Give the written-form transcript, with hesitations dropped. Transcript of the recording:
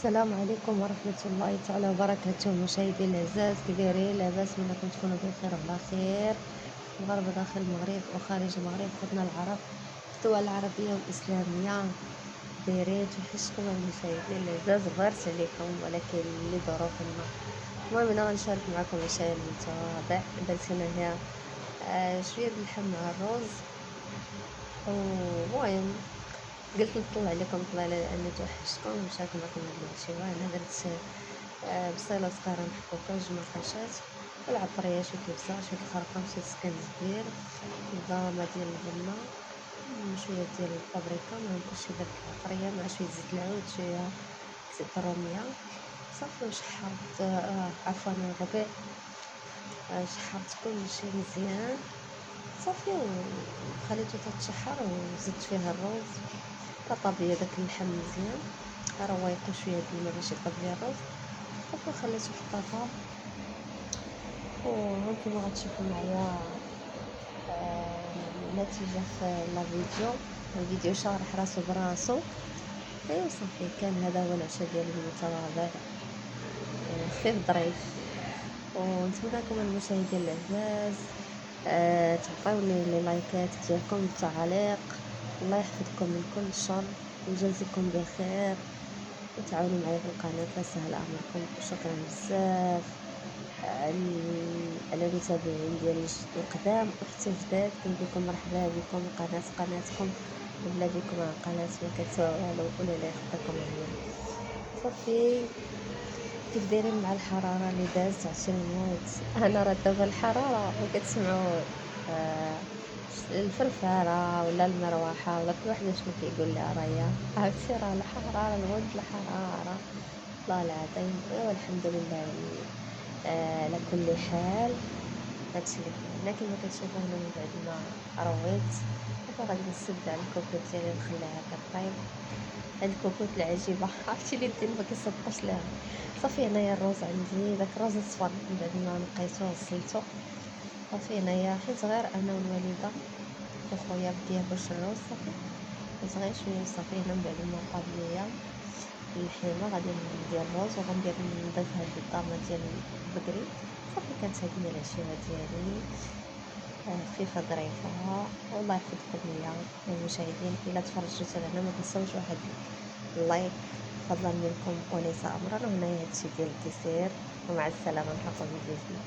السلام عليكم ورحمة الله تعالى وبركاته. مشاهدي الأعزاء، كي دايرين؟ لاباس منكم؟ تكونوا بخير وعلى خير. المغاربة داخل المغرب وخارج المغرب، خوتنا العرب في الدول العربية والإسلامية، دايرين؟ توحشتكم المشاهدين الأعزاء، غبرت عليكم ولكن لظروفنا. المهم أنا غنشارك معكم عشاء متواضع. درت هنايا شوية د اللحم مع الرز. ومهم قلت نطلع لكم طلالة لأني توحشتكم ونشارك معكم هاد العشوة. أنا درت بصيلة صغيرة محكوكة، جوج مفرشات، والعطرية، شوية الكبسة، شوية الخرقوم، شوية السكنجبير، الضامة ديال البنة، شوية ديال البابريكا. المهم كلشي درت العطرية مع شوية زيت العود، شوية زيت الرومية. صافي وشحرت عفوا الربيع. شحرت كلشي مزيان صافي وخليته تتشحر وزدت فيها الروز. طاب ليا داك اللحم مزيان، رويقو شويه د الماء باش يطيب ليا الروز صافي، وخليته حتى طاب. وهانتوما غتشوفوا معايا النتيجه في لا فيديو. الفيديو شارح راسو براسو. ايوا صافي، كان هذا هو العشاء ديالي المتواضع وخفيف ظريف. ونتمنى لكم المشاهدين الاعزاز تعطيوني لي لايكات ديالكم والتعاليق. الله يحفظكم من كل شر ويجازيكم بخير، وتعاونوا معايا في القناة لا سهل امركم. شكرا بزاف على المتابعين ديالي القدام وحتى جداد. كنقول لكم مرحبا بكم قناتكم، ولا بكم على قناة ما كتسوى والو، ولا لا يخطيكم عليا. صافي، كيف دايرين مع الحرارة اللي دازت 20 واط؟ انا راه دابا الحرارة وكتسمعوا الفرفارة ولا المروحة ولا كل واحد شنو كيقول لها راهي. عرفتي راه الحرارة، الود الحرارة، الله العظيم. ايوا الحمد لله يعني على كل حال. هادشي اللي كاين. لكن ما كتشوفوا هنا من بعد ما رويت دابا غادي نسد على الكوكوط ديالي ونخليها كطيب. هاد الكوكوط العجيبة عرفتي اللي الدين ما كيصدقوش لها. صافي هنايا الروز عندي، داك الروز الصفر من بعد ما نقيتو وغسلتو. صافي هنايا حيت غير انا والوالدة وخويا بديا باش الروز صافي صغير شويه. صافي هنا من بعد ما طاب ليا اللحيمه غادي ندير الروز وغندير نضيف هاد الطامه ديال البقري. صافي كانت هادي هي العشيره ديالي خفيفه ظريفه. والله يحفظكم ليا المشاهدين. الا تفرجتوا على هنا ما تنساوش واحد اللايك فضلا منكم وليس امرا. وهنايا هادشي ديال الديسير، ومع السلامه، نلقاكم في فيديو جديد.